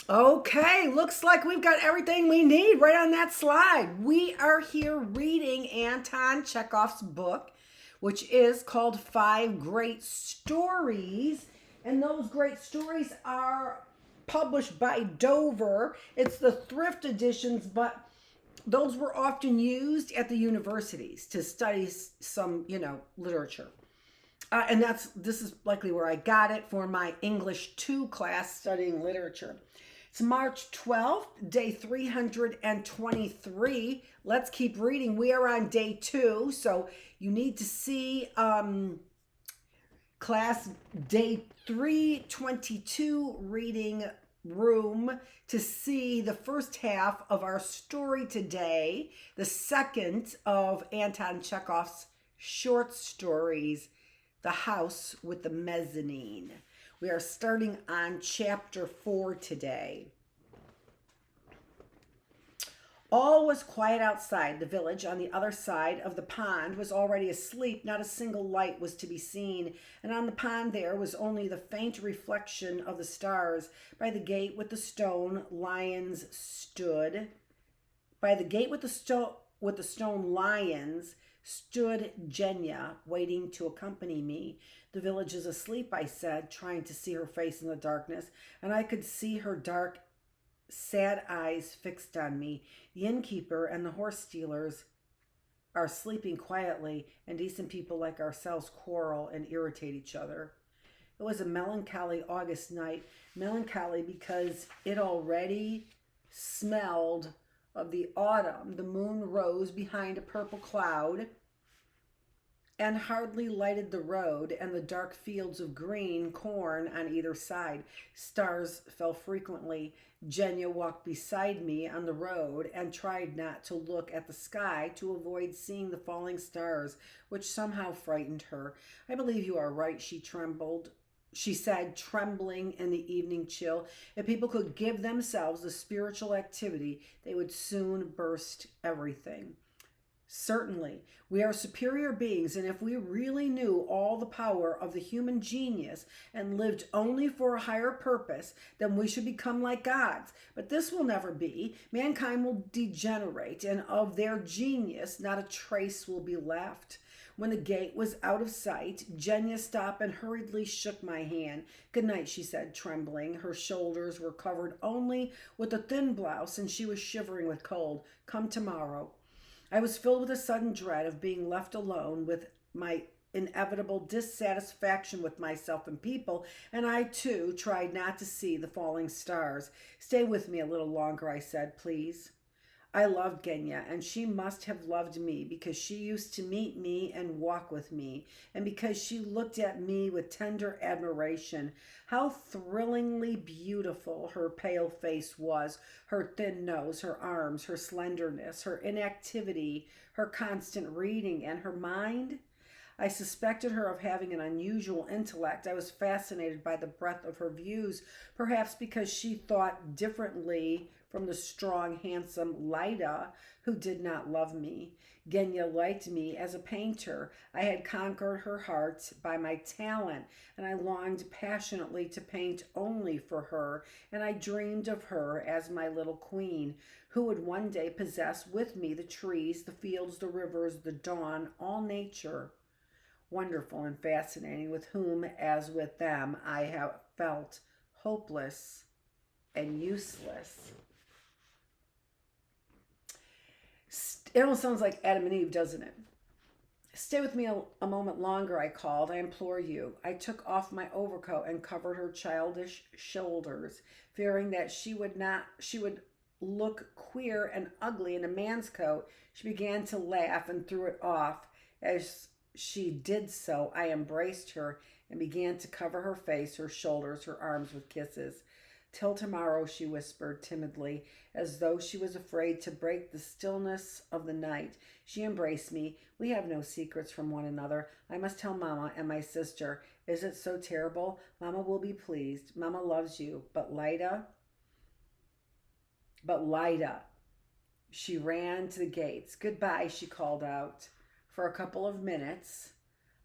Okay, looks like we've got everything we need right on that slide. We are here reading Anton Chekhov's book, which is called Five Great Stories. And those great stories are published by Dover. It's the thrift editions, but those were often used at the universities to study some, literature. And this is likely where I got it for my English 2 class studying literature. It's March 12th, day 323. Let's keep reading. We are on day 2, so you need to see class day 322 reading room to see the first half of our story today, the second of Anton Chekhov's short stories, The House with the Mezzanine. We are starting on chapter 4 today. All was quiet outside. The village on the other side of the pond was already asleep. Not a single light was to be seen, and on the pond there was only the faint reflection of the stars. By the gate with the stone lions stood. By the gate with the stone lions stood Genya, waiting to accompany me. The village is asleep, I said, trying to see her face in the darkness, and I could see her dark, sad eyes fixed on me. The innkeeper and the horse stealers are sleeping quietly, and decent people like ourselves quarrel and irritate each other. It was a melancholy August night, melancholy because it already smelled of the autumn. The moon rose behind a purple cloud and hardly lighted the road and the dark fields of green corn on either side. Stars fell frequently. Genya walked beside me on the road and tried not to look at the sky to avoid seeing the falling stars, which somehow frightened her. I believe you are right, she said, trembling in the evening chill. If people could give themselves a spiritual activity, they would soon burst everything. Certainly, we are superior beings, and if we really knew all the power of the human genius and lived only for a higher purpose, then we should become like gods. But this will never be. Mankind will degenerate, and of their genius not a trace will be left. When the gate was out of sight, Genya stopped and hurriedly shook my hand. Good night, she said, trembling. Her shoulders were covered only with a thin blouse, and she was shivering with cold. Come tomorrow. I was filled with a sudden dread of being left alone with my inevitable dissatisfaction with myself and people, and I too tried not to see the falling stars. Stay with me a little longer, I said, please. I loved Genya, and she must have loved me because she used to meet me and walk with me, and because she looked at me with tender admiration. How thrillingly beautiful her pale face was, her thin nose, her arms, her slenderness, her inactivity, her constant reading, and her mind. I suspected her of having an unusual intellect. I was fascinated by the breadth of her views, perhaps because she thought differently from the strong, handsome Lida, who did not love me. Genya liked me as a painter. I had conquered her heart by my talent, and I longed passionately to paint only for her, and I dreamed of her as my little queen, who would one day possess with me the trees, the fields, the rivers, the dawn, all nature. Wonderful and fascinating, with whom, as with them, I have felt hopeless and useless. It almost sounds like Adam and Eve, doesn't it? Stay with me a moment longer, I called. I implore you. I took off my overcoat and covered her childish shoulders, fearing that she would look queer and ugly in a man's coat. She began to laugh and threw it off. As she did so, I embraced her and began to cover her face, her shoulders, her arms with kisses. Till tomorrow, she whispered timidly, as though she was afraid to break the stillness of the night. She embraced me. We have no secrets from one another. I must tell Mama and my sister. Is it so terrible? Mama will be pleased. Mama loves you. But Lida. She ran to the gates. Goodbye, she called out. For a couple of minutes,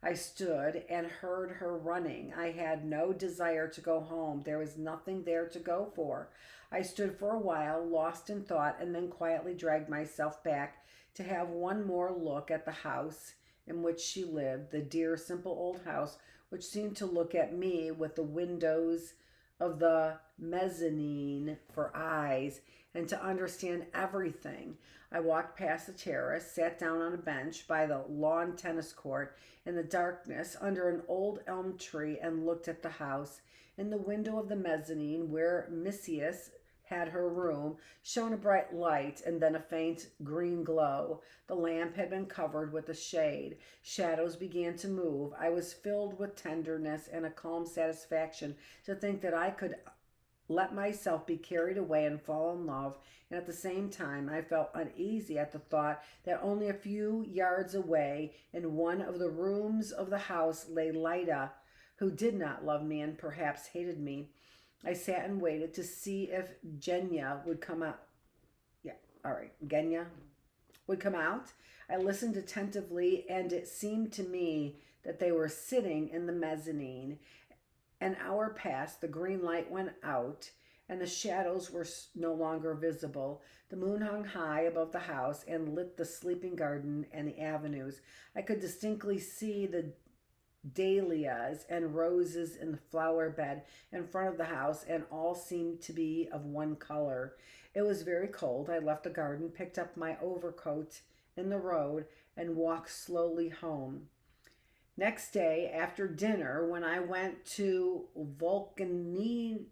I stood and heard her running. I had no desire to go home. There was nothing there to go for. I stood for a while, lost in thought, and then quietly dragged myself back to have one more look at the house in which she lived, the dear, simple old house which seemed to look at me with the windows of the mezzanine for eyes and to understand everything. I walked past the terrace, sat down on a bench by the lawn tennis court in the darkness under an old elm tree and looked at the house. In the window of the mezzanine, where Missus had her room, shone a bright light and then a faint green glow. The lamp had been covered with a shade. Shadows began to move. I was filled with tenderness and a calm satisfaction to think that I could let myself be carried away and fall in love, and at the same time I felt uneasy at the thought that only a few yards away in one of the rooms of the house lay Lida, who did not love me and perhaps hated me. I sat and waited to see if Genya would come out. Genya would come out. I listened attentively, and it seemed to me that they were sitting in the mezzanine. An hour passed, the green light went out, and the shadows were no longer visible. The moon hung high above the house and lit the sleeping garden and the avenues. I could distinctly see the dahlias and roses in the flower bed in front of the house, and all seemed to be of one color. It was very cold. I left the garden, picked up my overcoat in the road, and walked slowly home. Next day, after dinner, when I went to Volkaninov's,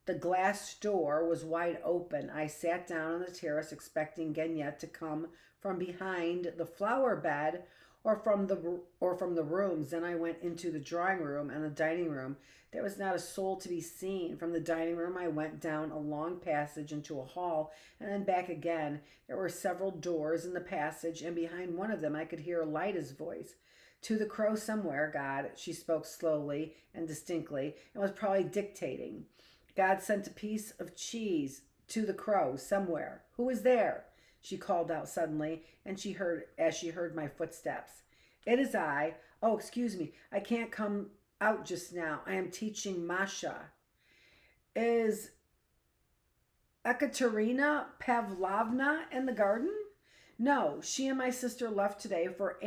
the glass door was wide open. I sat down on the terrace expecting Genya to come from behind the flower bed or from the rooms. Then I went into the drawing room and the dining room. There was not a soul to be seen. From the dining room I went down a long passage into a hall and then back again. There were several doors in the passage, and behind one of them I could hear Lida's voice. To the crow somewhere, God, she spoke slowly and distinctly, and was probably dictating. God sent a piece of cheese to the crow somewhere. Who is there? She called out suddenly, and she heard my footsteps. It is I. Oh, excuse me. I can't come out just now. I am teaching Masha. Is Ekaterina Pavlovna in the garden? No, she and my sister left today for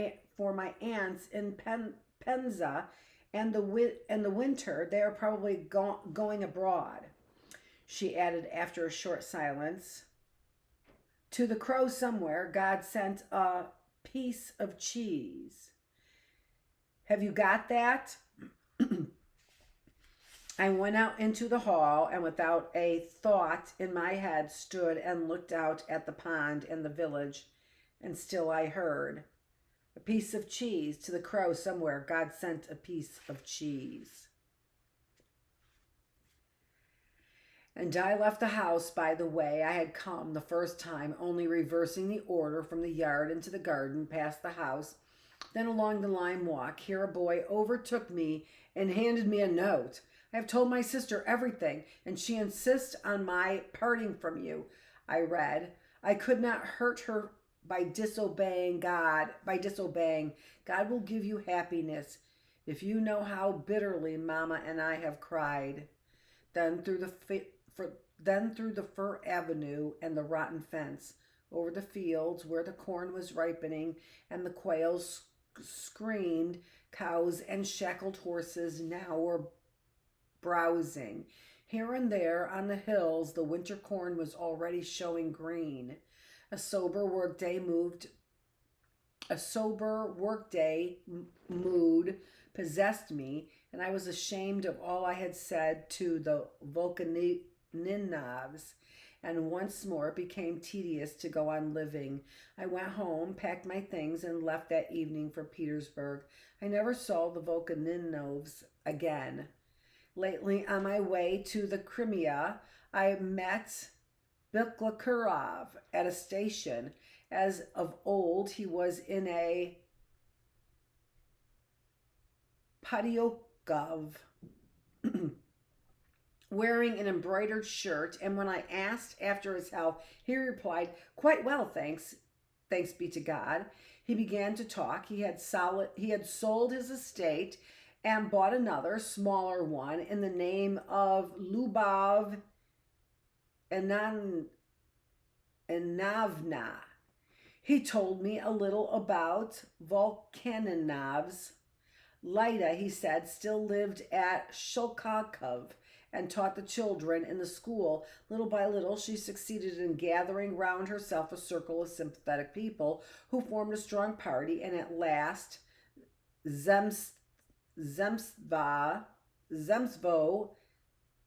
my aunts in Penza, and the winter they are probably going abroad. She added after a short silence. To the crow somewhere, God sent a piece of cheese. Have you got that? I went out into the hall and without a thought in my head stood and looked out at the pond and the village, and still I heard, a piece of cheese. To the crow somewhere, God sent a piece of cheese. And I left the house by the way I had come the first time, only reversing the order from the yard into the garden, past the house, then along the lime walk. Here a boy overtook me and handed me a note. I have told my sister everything, and she insists on my parting from you. I read. I could not hurt her by disobeying God. God will give you happiness if you know how bitterly Mama and I have cried. Then through the fir avenue and the rotten fence, over the fields where the corn was ripening and the quails screamed, cows and shackled horses now were browsing. Here and there on the hills the winter corn was already showing green. A sober workday mood possessed me, and I was ashamed of all I had said to the Volkaninovs, and once more it became tedious to go on living. I went home, packed my things, and left that evening for Petersburg. I never saw the Volkaninovs again. Lately, on my way to the Crimea, I met Bookless at a station. As of old, he was in a Padyokov, wearing an embroidered shirt, and when I asked after his health, he replied, "Quite well, thanks be to God." He began to talk. He had sold his estate and bought another, smaller one in the name of Lubov Ivanovna. He told me a little about Volkaninovs. Lida, he said, still lived at Shulkakov and taught the children in the school. Little by little, she succeeded in gathering round herself a circle of sympathetic people who formed a strong party, and at last Zemstvo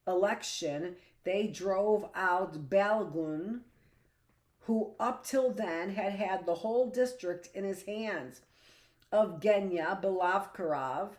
election, they drove out Balgun, who up till then had had the whole district in his hands. Evgenia Belavkarov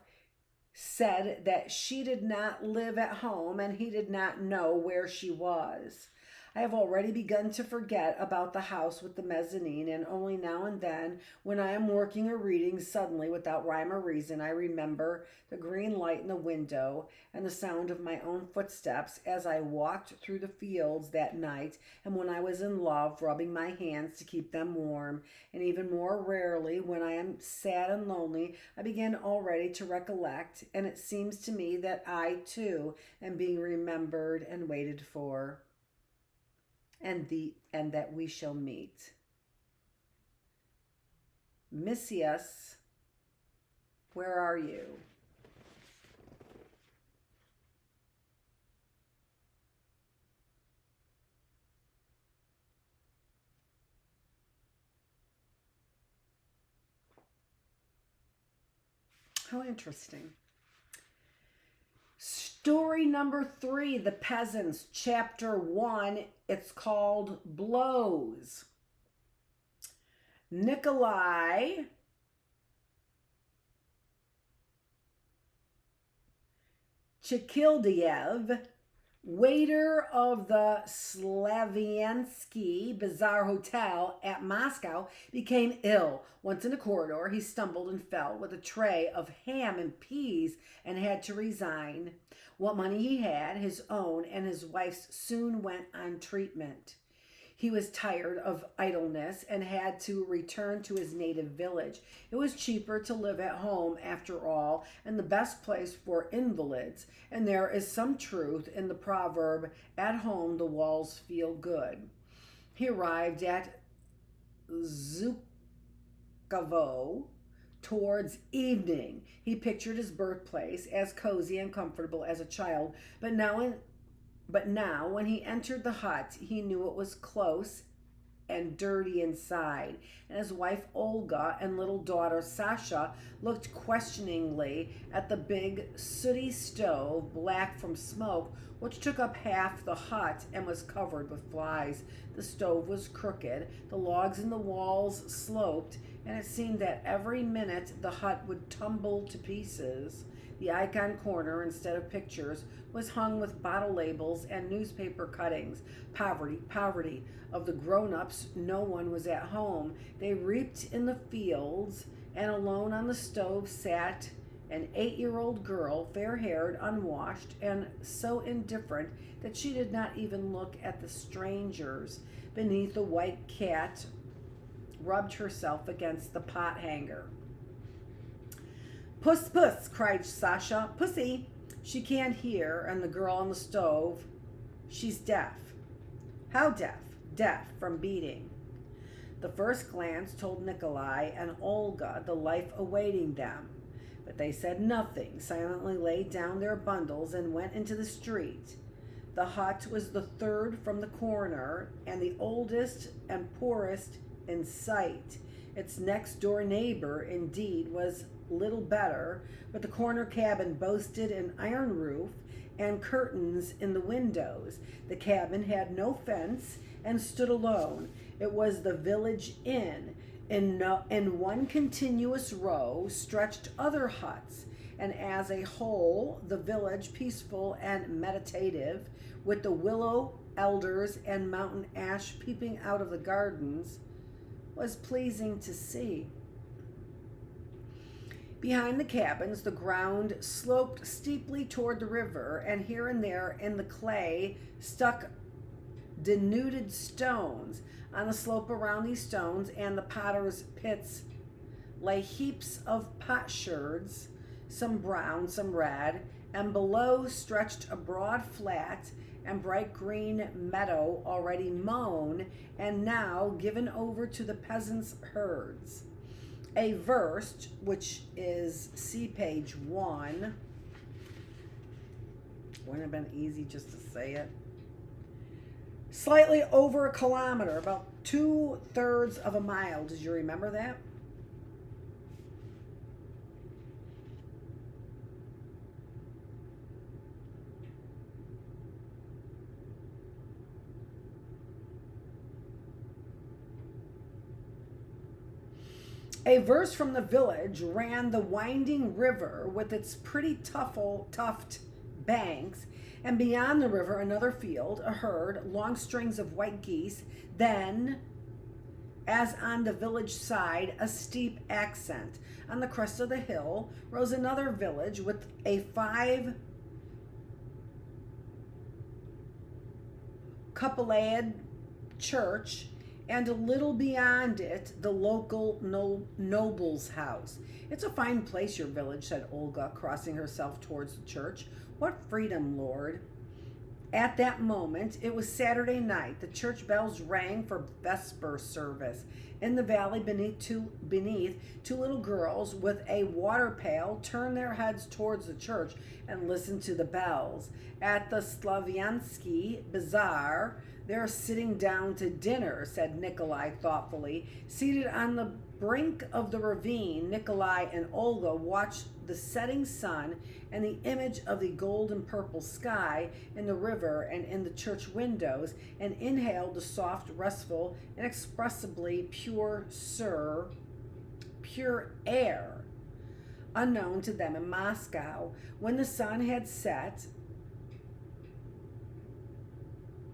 said that she did not live at home and he did not know where she was. I have already begun to forget about the house with the mezzanine, and only now and then, when I am working or reading, suddenly, without rhyme or reason, I remember the green light in the window and the sound of my own footsteps as I walked through the fields that night, and when I was in love, rubbing my hands to keep them warm. And even more rarely, when I am sad and lonely, I begin already to recollect, and it seems to me that I, too, am being remembered and waited for. And that we shall meet. Milieus, where are you? How interesting. Story number 3, The Peasants, Chapter 1. It's called Blows. Nikolai Chikildiev, waiter of the Slaviansky Bazaar Hotel at Moscow, became ill. Once in a corridor, he stumbled and fell with a tray of ham and peas and had to resign. What money he had, his own and his wife's, soon went on treatment. He was tired of idleness and had to return to his native village. It was cheaper to live at home, after all, and the best place for invalids. And there is some truth in the proverb, "At home the walls feel good." He arrived at Zhukovo towards evening. He pictured his birthplace as cozy and comfortable as a child, but now when he entered the hut, he knew it was close and dirty inside, and his wife Olga and little daughter Sasha looked questioningly at the big sooty stove, black from smoke, which took up half the hut and was covered with flies. The stove was crooked, the logs in the walls sloped, and it seemed that every minute the hut would tumble to pieces. The icon corner, instead of pictures, was hung with bottle labels and newspaper cuttings. Poverty, poverty. Of the grown-ups, no one was at home. They reaped in the fields, and alone on the stove sat an 8-year-old girl, fair-haired, unwashed, and so indifferent that she did not even look at the strangers. Beneath, a white cat rubbed herself against the pot hanger. "Puss, puss," cried Sasha. "Pussy." She can't hear, and the girl on the stove, she's deaf. How deaf? Deaf from beating. The first glance told Nikolai and Olga the life awaiting them, but they said nothing, silently laid down their bundles and went into the street. The hut was the third from the corner and the oldest and poorest in sight. Its next door neighbor, indeed, was little better, but the corner cabin boasted an iron roof and curtains in the windows. The cabin had no fence and stood alone. It was the village inn. In one continuous row stretched other huts, and as a whole, the village, peaceful and meditative, with the willow, elders, and mountain ash peeping out of the gardens, was pleasing to see. Behind the cabins, the ground sloped steeply toward the river, and here and there in the clay stuck denuded stones. On the slope around these stones and the potter's pits lay heaps of potsherds, some brown, some red, and below stretched a broad flat and bright green meadow already mown and now given over to the peasants' herds. A verst, which is see page 1. Wouldn't have been easy just to say it. Slightly over a kilometer, about 2/3 of a mile. Did you remember that? A verst from the village ran the winding river with its pretty tuft banks, and beyond the river another field, a herd, long strings of white geese, then, as on the village side, a steep accent. On the crest of the hill rose another village with a 5-cupola church, and a little beyond it, the local noble's house. It's a fine place, your village, said Olga, crossing herself towards the church. What freedom, Lord. At that moment, it was Saturday night. The church bells rang for vesper service. In the valley beneath, two little girls with a water pail turned their heads towards the church and listened to the bells. At the Slaviansky Bazaar, they're sitting down to dinner, said Nikolai thoughtfully. Seated on the brink of the ravine, Nikolai and Olga watched the setting sun and the image of the gold and purple sky in the river and in the church windows, and inhaled the soft, restful, inexpressibly pure air, unknown to them in Moscow. When the sun had set,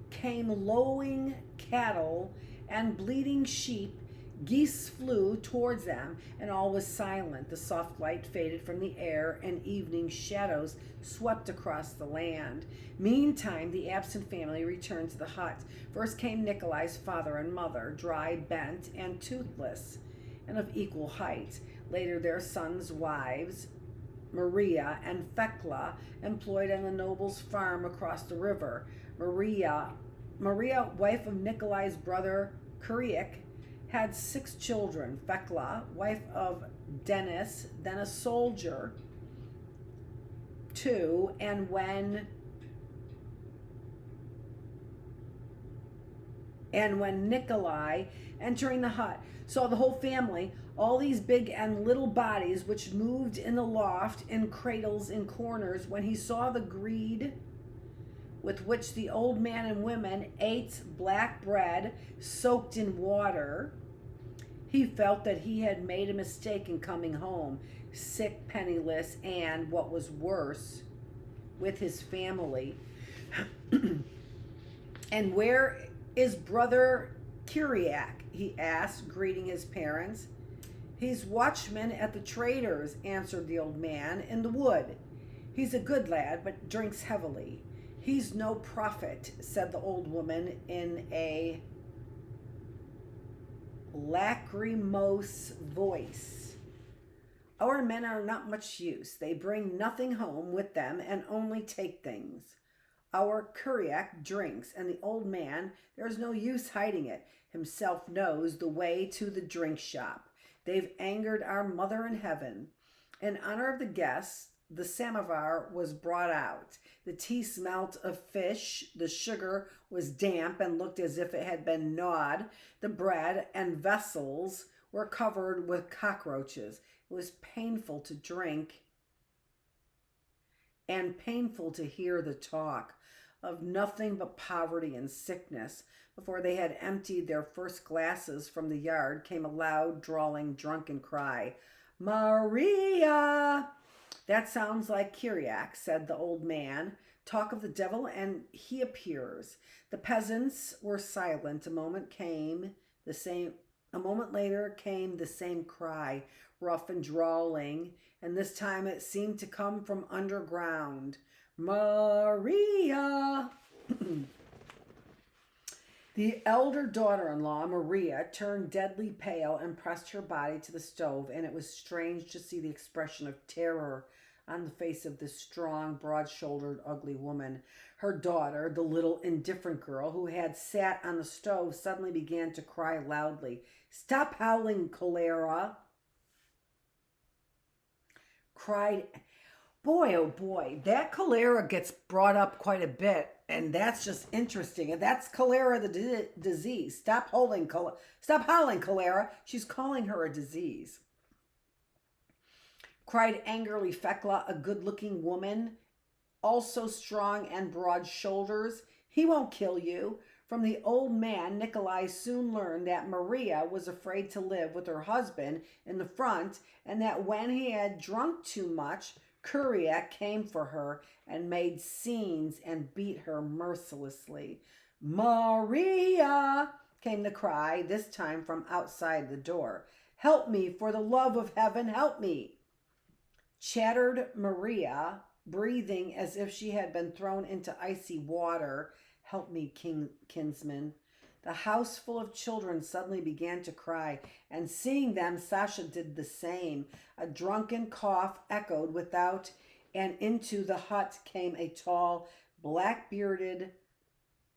came lowing cattle and bleating sheep. Geese flew towards them, and all was silent. The soft light faded from the air, and evening shadows swept across the land. Meantime, the absent family returned to the hut. First came Nikolai's father and mother, dry, bent, and toothless, and of equal height. Later, their sons' wives, Maria and Fekla, employed on the noble's farm across the river. Maria, wife of Nikolai's brother Kuryik, had 6 children. Fekla, wife of Denis, then a soldier, 2, and when Nikolai, entering the hut, saw the whole family, all these big and little bodies which moved in the loft, in cradles, in corners, when he saw the greed with which the old man and women ate black bread soaked in water, he felt that he had made a mistake in coming home, sick, penniless, and, what was worse, with his family. And where is brother Kuryak? He asked, greeting his parents. He's watchman at the trader's, answered the old man, in the wood. He's a good lad, but drinks heavily. He's no prophet, said the old woman in a lachrymose voice. Our men are not much use. They bring nothing home with them and only take things. Our Kuryak drinks, and the old man, there's no use hiding it, himself knows the way to the drink shop. They've angered our mother in heaven. In honor of the guests, the samovar was brought out. The tea smelt of fish. The sugar was damp and looked as if it had been gnawed. The bread and vessels were covered with cockroaches. It was painful to drink and painful to hear the talk of nothing but poverty and sickness. Before they had emptied their first glasses from the yard came a loud, drawling, drunken cry. Maria! That sounds like Kuryak, said the old man. Talk of the devil, and he appears. The peasants were silent. A moment later came the same cry, rough and drawling, and this time it seemed to come from underground. Maria! The elder daughter-in-law, Maria, turned deadly pale and pressed her body to the stove, and it was strange to see the expression of terror on the face of this strong, broad-shouldered, ugly woman. Her daughter, the little indifferent girl who had sat on the stove, suddenly began to cry loudly. "Stop howling, Cholera!" cried. Boy, oh boy, that cholera gets brought up quite a bit, and that's just interesting. And that's cholera, the disease. Stop howling, cholera. She's calling her a disease. Cried angrily Fekla, a good-looking woman, also strong and broad shoulders. "He won't kill you." From the old man, Nikolai soon learned that Maria was afraid to live with her husband in the front, and that when he had drunk too much, Kuriak came for her and made scenes and beat her mercilessly. "Maria!" came the cry, this time from outside the door. "Help me, for the love of heaven, help me!" Chattered Maria, breathing as if she had been thrown into icy water. "Help me, kinsman." The house full of children suddenly began to cry, and seeing them, Sasha did the same. A drunken cough echoed without, and into the hut came a tall, black-bearded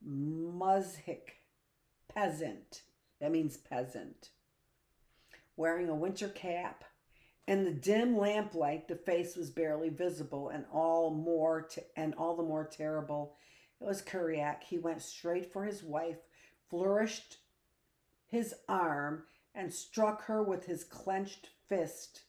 muzhik, peasant. That means peasant. Wearing a winter cap. In the dim lamplight, the face was barely visible, and all the more terrible. It was Kuriak. He went straight for his wife, flourished his arm, and struck her with his clenched fist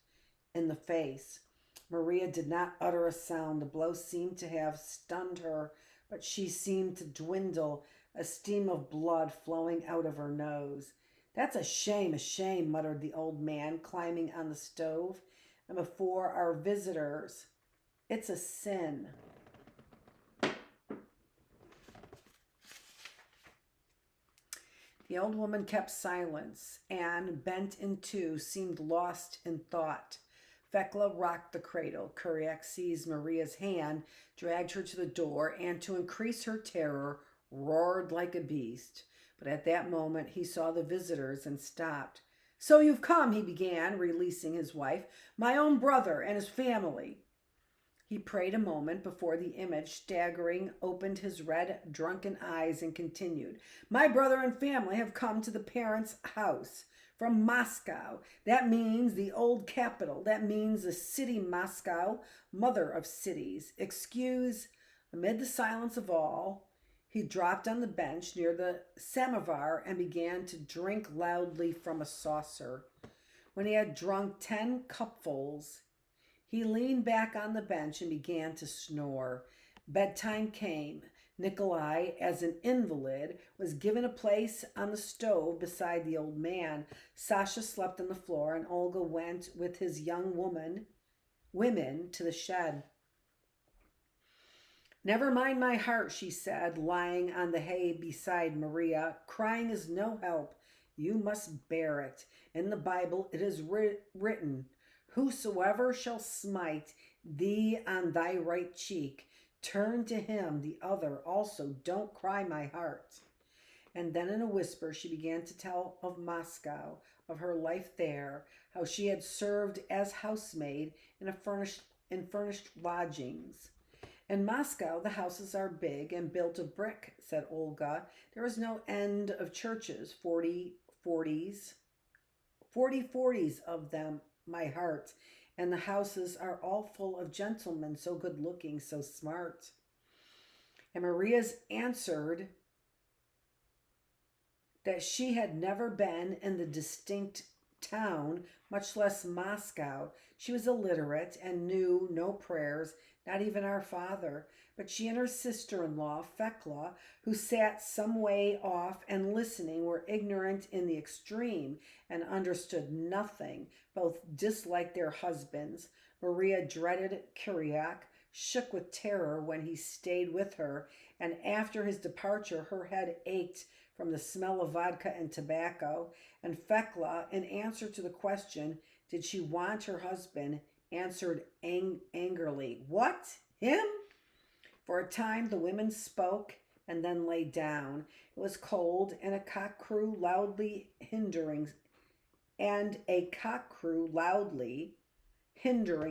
in the face. Maria did not utter a sound. The blow seemed to have stunned her, but she seemed to dwindle, a stream of blood flowing out of her nose. "That's a shame, muttered the old man, climbing on the stove. "And before our visitors, it's a sin." The old woman kept silence and, bent in two, seemed lost in thought. Fekla rocked the cradle. Kuriak seized Maria's hand, dragged her to the door, and, to increase her terror, roared like a beast. But at that moment he saw the visitors and stopped. "So you've come," he began, releasing his wife. "My own brother and his family." He prayed a moment before the image, staggering, opened his red, drunken eyes and continued. "My brother and family have come to the parents' house from Moscow. That means the old capital. That means the city Moscow, mother of cities. Excuse." Amid the silence of all, he dropped on the bench near the samovar and began to drink loudly from a saucer. When he had drunk 10 cupfuls, he leaned back on the bench and began to snore. Bedtime came. Nikolai, as an invalid, was given a place on the stove beside the old man. Sasha slept on the floor, and Olga went with his young women to the shed. "Never mind my heart," she said, lying on the hay beside Maria. "Crying is no help. You must bear it. In the Bible it is written, 'Whosoever shall smite thee on thy right cheek, turn to him the other also. Don't cry, my heart.'" And then in a whisper she began to tell of Moscow, of her life there, how she had served as housemaid in furnished lodgings. "In Moscow the houses are big and built of brick," said Olga. "There is no end of churches, 40 forties of them, my heart, and the houses are all full of gentlemen, so good looking, so smart." And Maria's answered that she had never been in the distinct town, much less Moscow. She was illiterate and knew no prayers, not even Our Father. But she and her sister-in-law, Fekla, who sat some way off and listening, were ignorant in the extreme and understood nothing. Both disliked their husbands. Maria dreaded Kuriak, shook with terror when he stayed with her, and after his departure her head ached from the smell of vodka and tobacco. And Fekla, in answer to the question, did she want her husband, answered angrily, "What? Him?" For a time the women spoke, and then lay down. It was cold, and a cock crew loudly hindering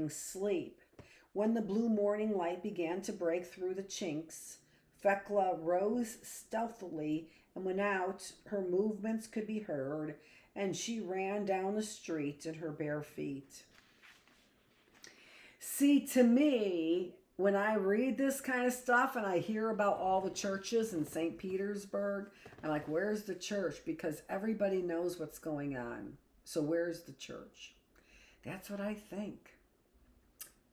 sleep. When the blue morning light began to break through the chinks, Thecla rose stealthily and went out. Her movements could be heard, and she ran down the street in her bare feet. See, to me, when I read this kind of stuff and I hear about all the churches in St. Petersburg, I'm like, where's the church? Because everybody knows what's going on. So where's the church? That's what I think.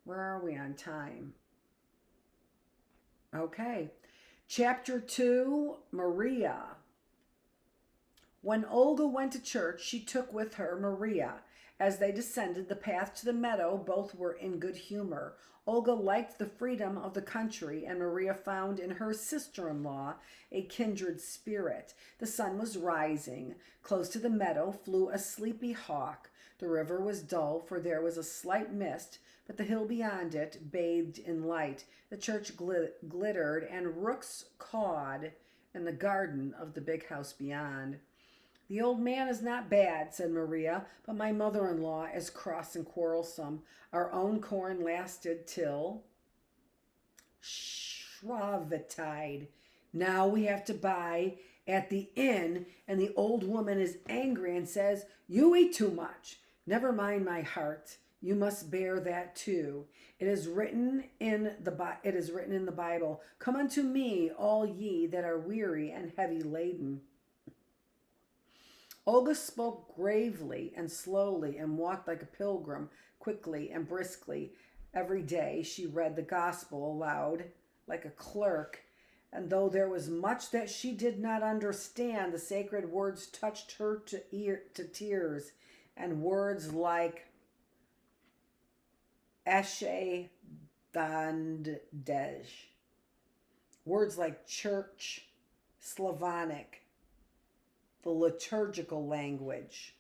Where are we on time? Okay. Chapter 2, Maria. When Olga went to church, she took with her Maria. As they descended the path to the meadow, both were in good humor. Olga liked the freedom of the country, and Maria found in her sister-in-law a kindred spirit. The sun was rising. Close to the meadow flew a sleepy hawk. The river was dull, for there was a slight mist, but the hill beyond it bathed in light. The church glittered, and rooks cawed in the garden of the big house beyond. The old man is not bad, said Maria, but my mother-in-law is cross and quarrelsome. Our own corn lasted till Shravetide. Now we have to buy at the inn, and the old woman is angry and says, you eat too much. Never mind my heart. You must bear that too. It is written in the Bible, come unto me, all ye that are weary and heavy laden. Olga spoke gravely and slowly and walked like a pilgrim, quickly and briskly. Every day she read the gospel aloud like a clerk, and though there was much that she did not understand, the sacred words touched her to tears, and words like Ashe Dandej, words like church, Slavonic, the liturgical language.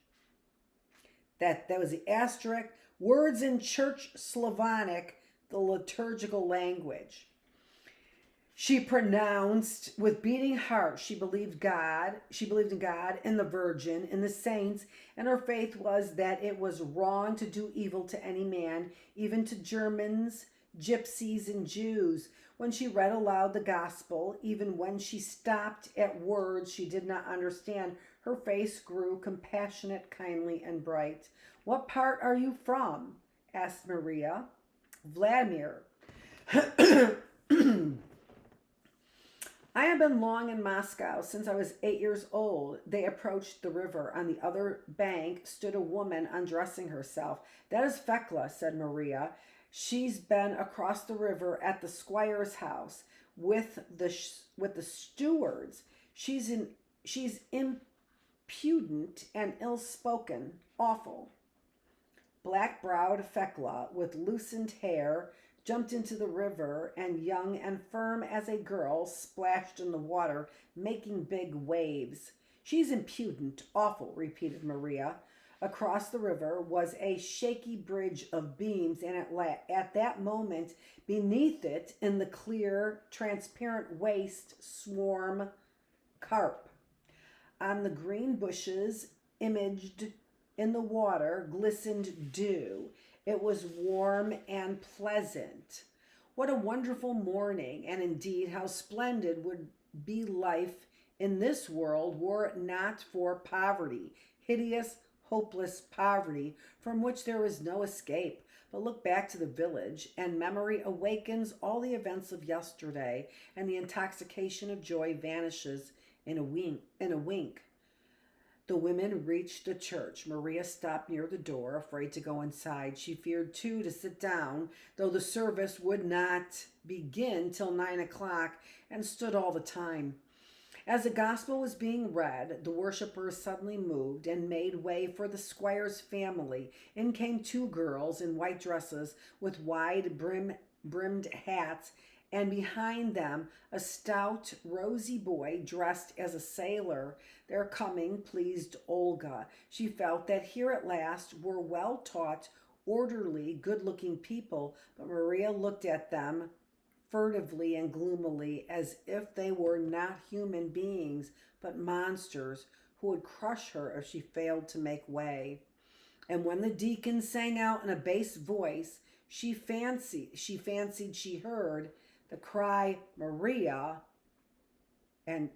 That was the asterisk. Words in church Slavonic, the liturgical language. She pronounced with beating heart. She believed in God, in the Virgin, in the saints, and her faith was that it was wrong to do evil to any man, even to Germans, gypsies, and Jews. When she read aloud the gospel, even when she stopped at words she did not understand, her face grew compassionate, kindly, and bright. What part are you from? Asked Maria. Vladimir. I have been long in Moscow since I was 8 years old. They approached the river. On the other bank stood a woman undressing herself. That is Thecla, said Maria. She's been across the river at the squire's house with the stewards. She's impudent and ill-spoken, awful. Black-browed Thecla, with loosened hair, jumped into the river, and young and firm as a girl, splashed in the water, making big waves. She's impudent, awful, repeated Maria. Across the river was a shaky bridge of beams, and at that moment, beneath it, in the clear, transparent waste, swarm carp. On the green bushes, imaged in the water, glistened dew. It was warm and pleasant. What a wonderful morning, and indeed how splendid would be life in this world were it not for poverty, hideous, hopeless poverty from which there is no escape. But look back to the village, and memory awakens all the events of yesterday, and the intoxication of joy vanishes in a wink. The women reached the church. Maria stopped near the door, afraid to go inside. She feared, too, to sit down, though the service would not begin till 9 o'clock, and stood all the time. As the gospel was being read, the worshippers suddenly moved and made way for the squire's family. In came 2 girls in white dresses with wide brimmed hats, and behind them a stout, rosy boy dressed as a sailor. Their coming pleased Olga. She felt that here at last were well-taught, orderly, good-looking people, but Maria looked at them furtively and gloomily, as if they were not human beings, but monsters who would crush her if she failed to make way. And when the deacon sang out in a bass voice, she fancied she heard the cry Maria, and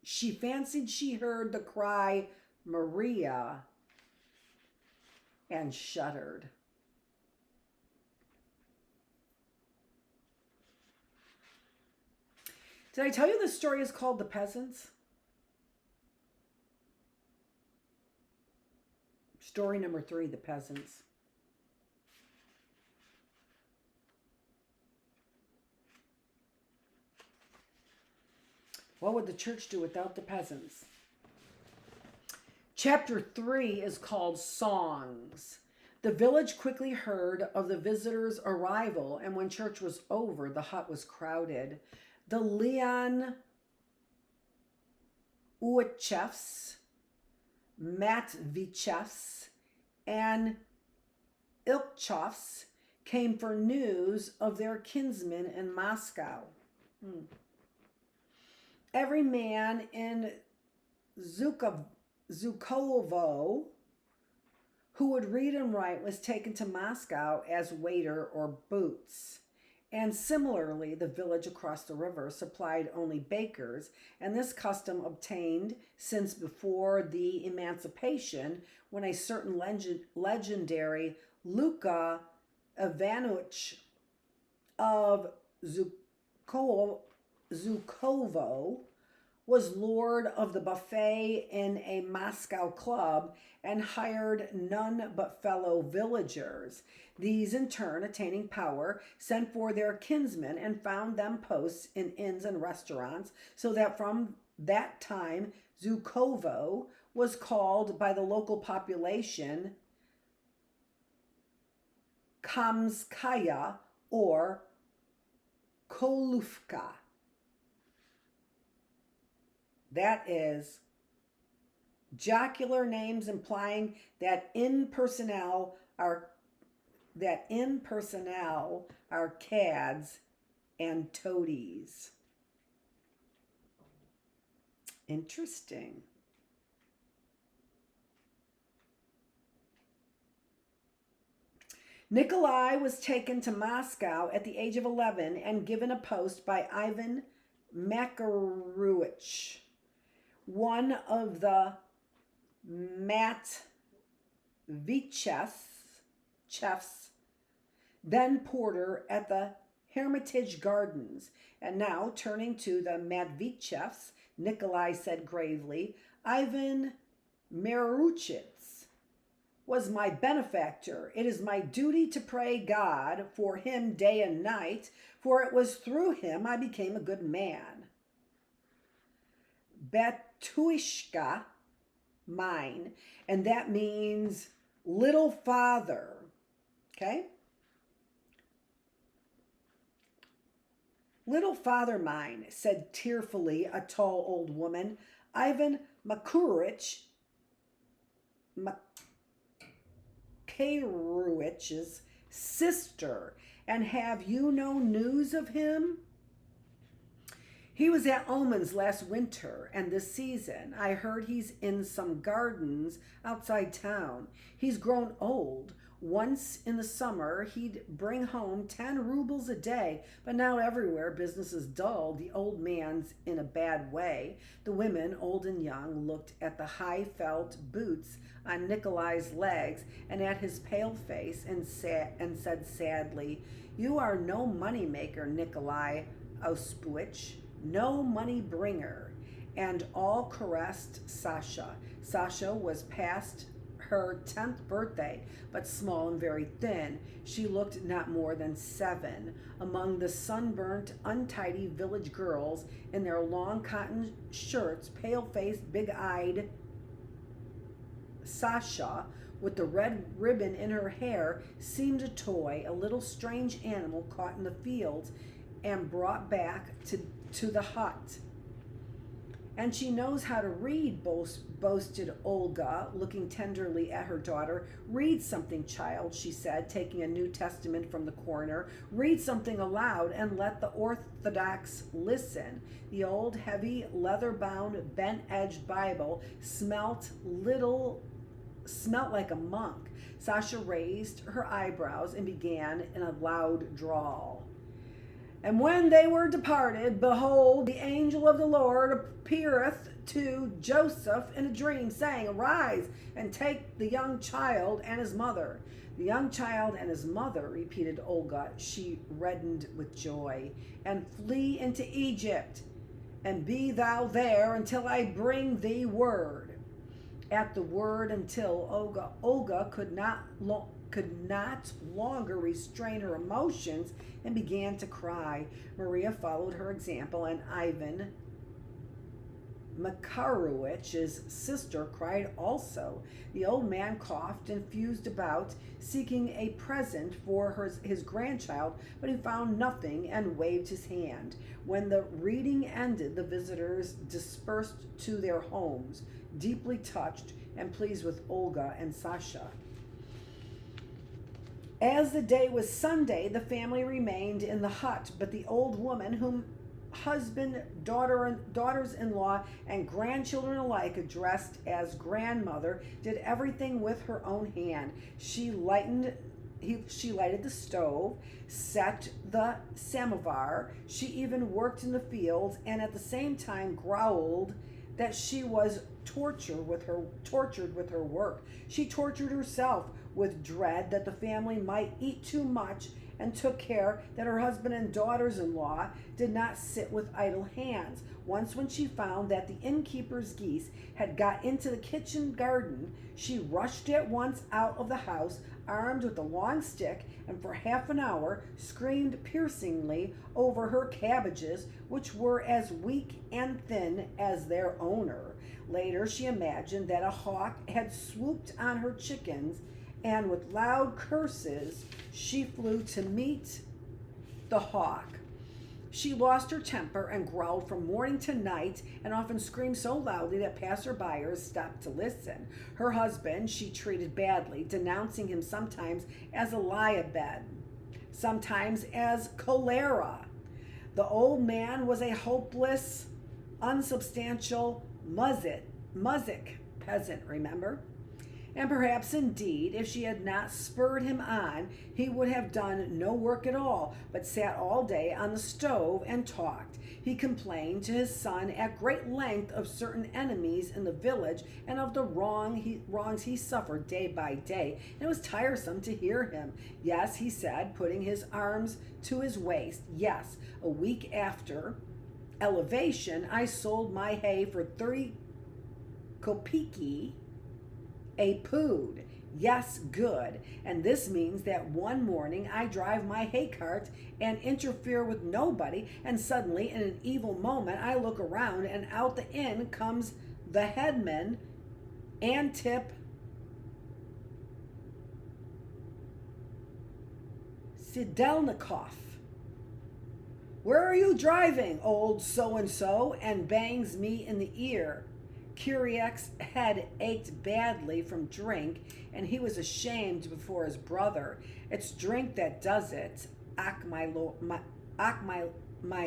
she fancied she heard the cry Maria and shuddered. Did I tell you the story is called The Peasants? Story number 3, The Peasants. What would the church do without the peasants? Chapter 3 is called Songs. The village quickly heard of the visitors' arrival, and when church was over, the hut was crowded. The Leon Uachevs, Matvichevs, and Ilchovs came for news of their kinsmen in Moscow. Every man in Zhukovo who would read and write was taken to Moscow as waiter or boots. And similarly, the village across the river supplied only bakers, and this custom obtained since before the emancipation, when a certain legendary Luka Ivanovich of Zhukovo was lord of the buffet in a Moscow club and hired none but fellow villagers. These, in turn, attaining power, sent for their kinsmen and found them posts in inns and restaurants, so that from that time Zhukovo was called by the local population Kamskaya or Kolufka. That is jocular names implying that in personnel are cads and toadies. Interesting. Nikolai was taken to Moscow at the age of 11 and given a post by Ivan Makarovich, one of the Matvichevs, then porter at the Hermitage Gardens. And now, turning to the Matvichevs, Nikolai said gravely, Ivan Maruchitz was my benefactor. It is my duty to pray God for him day and night, for it was through him I became a good man. Betuishka, mine, and that means little father. Okay? Little father mine, said tearfully a tall old woman, Ivan Makarovich's sister, and have you no news of him? He was at Oman's last winter and this season. I heard he's in some gardens outside town. He's grown old. Once in the summer, he'd bring home 10 rubles a day, but now everywhere business is dull. The old man's in a bad way. The women, old and young, looked at the high felt boots on Nikolai's legs and at his pale face and said sadly, You are no money maker, Nikolai Osipowitch, no money bringer. And all caressed Sasha. Sasha was past her 10th birthday, but small and very thin. She looked not more than 7. Among the sunburnt, untidy village girls in their long cotton shirts, pale-faced, big-eyed Sasha, with the red ribbon in her hair, seemed a toy, a little strange animal caught in the fields and brought back to the hut. And she knows how to read, boasted Olga, looking tenderly at her daughter. Read something, child, she said, taking a New Testament from the corner. Read something aloud and let the Orthodox listen. The old, heavy, leather-bound, bent-edged Bible smelt like a monk. Sasha raised her eyebrows and began in a loud drawl. And when they were departed, behold, the angel of the Lord appeareth to Joseph in a dream, saying, Arise, and take the young child and his mother. The young child and his mother, repeated Olga. She reddened with joy. And flee into Egypt, and be thou there until I bring thee word. At the word until, Olga could not longer restrain her emotions and began to cry. Maria followed her example, and Ivan Makarowich's sister cried also. The old man coughed and fused about, seeking a present for his grandchild, but he found nothing and waved his hand. When the reading ended, the visitors dispersed to their homes, deeply touched and pleased with Olga and Sasha. As the day was Sunday, the family remained in the hut, but the old woman, whom husband, daughters-in-law, and grandchildren alike addressed as grandmother, did everything with her own hand. She lighted the stove, set the samovar. She even worked in the fields, and at the same time growled that she was tortured with her work. She tortured herself with dread that the family might eat too much, and took care that her husband and daughters-in-law did not sit with idle hands. Once, when she found that the innkeeper's geese had got into the kitchen garden, she rushed at once out of the house, armed with a long stick, and for half an hour screamed piercingly over her cabbages, which were as weak and thin as their owner. Later, she imagined that a hawk had swooped on her chickens, and with loud curses, she flew to meet the hawk. She lost her temper and growled from morning to night, and often screamed so loudly that passerbyers stopped to listen. Her husband she treated badly, denouncing him sometimes as a lie-a-bed, sometimes as cholera. The old man was a hopeless, unsubstantial muzhik peasant, remember? And perhaps indeed, if she had not spurred him on, he would have done no work at all, but sat all day on the stove and talked. He complained to his son at great length of certain enemies in the village and of the wrongs he suffered day by day, and it was tiresome to hear him. Yes, he said, putting his arms to his waist, yes, a week after elevation, I sold my hay for 30 kopeki a pood. Yes, good. And this means that one morning I drive my hay cart and interfere with nobody, and suddenly in an evil moment I look around, and out the inn comes the headman, Anton Chekhov. Where are you driving, old so-and-so? And bangs me in the ear. Kyriak's head ached badly from drink, and he was ashamed before his brother. It's drink that does it. Ach, my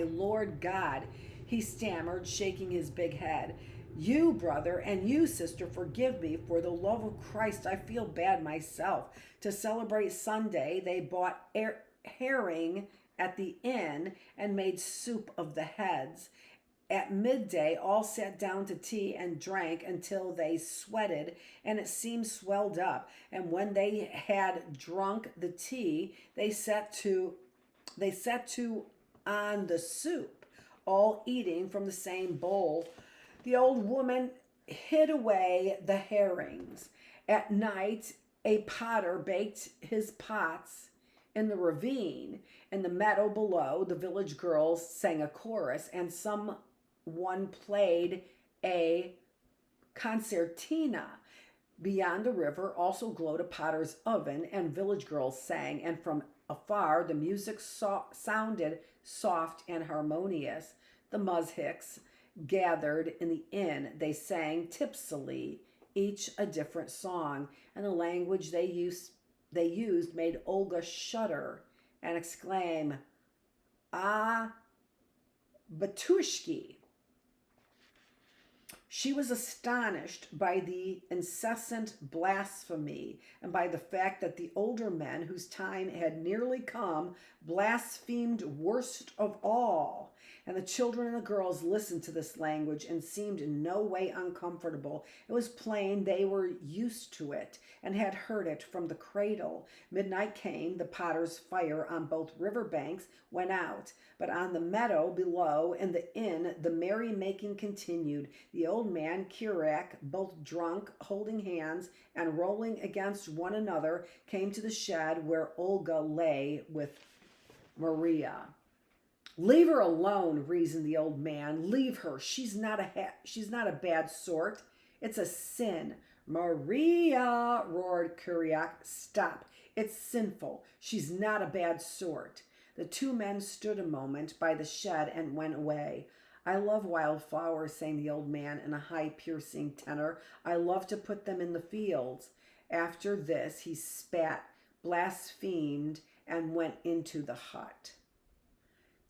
Lord God, he stammered, shaking his big head. You, brother, and you, sister, forgive me. For the love of Christ, I feel bad myself. To celebrate Sunday, they bought herring at the inn and made soup of the heads. At midday, all sat down to tea and drank until they sweated, and it seemed swelled up. And when they had drunk the tea, they set to on the soup, all eating from the same bowl. The old woman hid away the herrings. At night, a potter baked his pots in the ravine. In the meadow below, the village girls sang a chorus, and someone played a concertina. Beyond the river also glowed a potter's oven, and village girls sang, and from afar the music sounded soft and harmonious. The muzhiks gathered in the inn. They sang tipsily, each a different song, and the language they used made Olga shudder and exclaim, "Ah, Batushki." She was astonished by the incessant blasphemy and by the fact that the older men, whose time had nearly come, blasphemed worst of all. And the children and the girls listened to this language and seemed in no way uncomfortable. It was plain they were used to it and had heard it from the cradle. Midnight came. The potter's fire on both river banks went out, but on the meadow below in the inn the merrymaking continued. The old man, Kurak, both drunk, holding hands, and rolling against one another, came to the shed where Olga lay with Maria. "Leave her alone," reasoned the old man. "Leave her. She's not a bad sort. It's a sin." "Maria," roared Kurak, "stop. It's sinful. She's not a bad sort." The two men stood a moment by the shed and went away. "I love wildflowers," sang the old man in a high, piercing tenor. "I love to put them in the fields." After this, he spat, blasphemed, and went into the hut.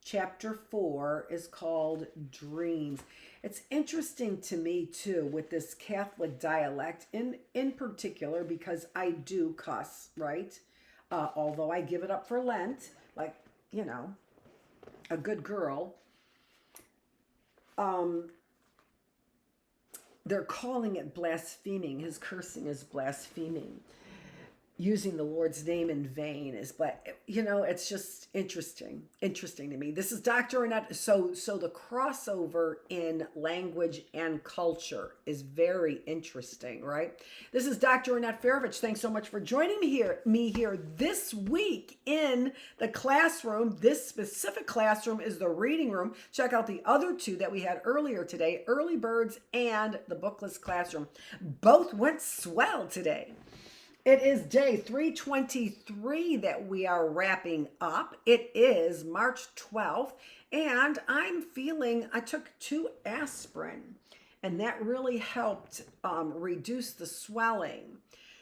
Chapter 4 is called Dreams. It's interesting to me, too, with this Catholic dialect, in particular, because I do cuss, right? Although I give it up for Lent, like, a good girl. They're calling it blaspheming. His cursing is blaspheming. Using the Lord's name in vain is, it's just interesting to me. This is Dr. Annette. So the crossover in language and culture is very interesting, right? This is Dr. Annette Feravich. Thanks so much for joining me here this week in the classroom. This specific classroom is the reading room. Check out the other two that we had earlier today, Early Birds and the Bookless classroom. Both went swell today. It is day 323 that we are wrapping up. It is March 12th, and I took 2 aspirin, and that really helped reduce the swelling.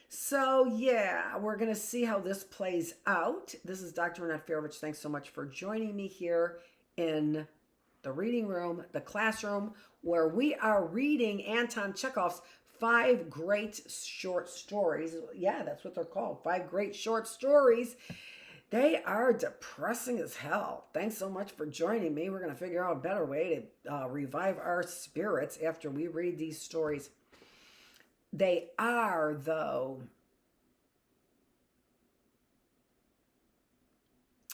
So yeah, we're going to see how this plays out. This is Dr. Annette Feravich. Thanks so much for joining me here in the reading room, the classroom, where we are reading Anton Chekhov's 5 great short stories. Yeah, that's what they're called. 5 great short stories. They are depressing as hell. Thanks so much for joining me. We're going to figure out a better way to revive our spirits after we read these stories. They are, though,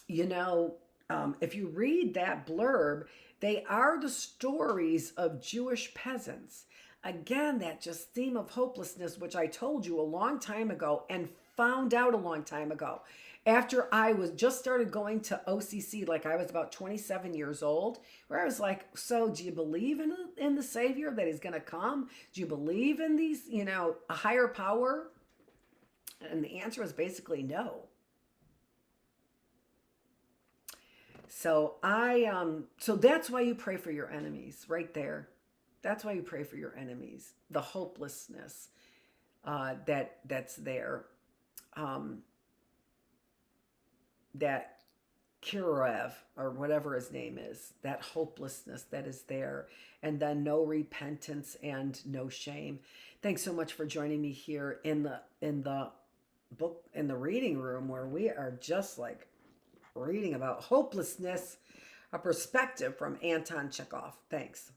if you read that blurb, they are the stories of Jewish peasants. Again, that just theme of hopelessness, which I told you a long time ago and found out a long time ago. After I just started going to OCC, like I was about 27 years old, where I was like, so do you believe in the Savior, that he's going to come? Do you believe in these, a higher power? And the answer is basically no. So so that's why you pray for your enemies, right there. That's why you pray for your enemies. The hopelessness that's there. That Kurev, or whatever his name is, that hopelessness that is there. And then no repentance and no shame. Thanks so much for joining me here in the reading room, where we are just like reading about hopelessness, a perspective from Anton Chekhov. Thanks.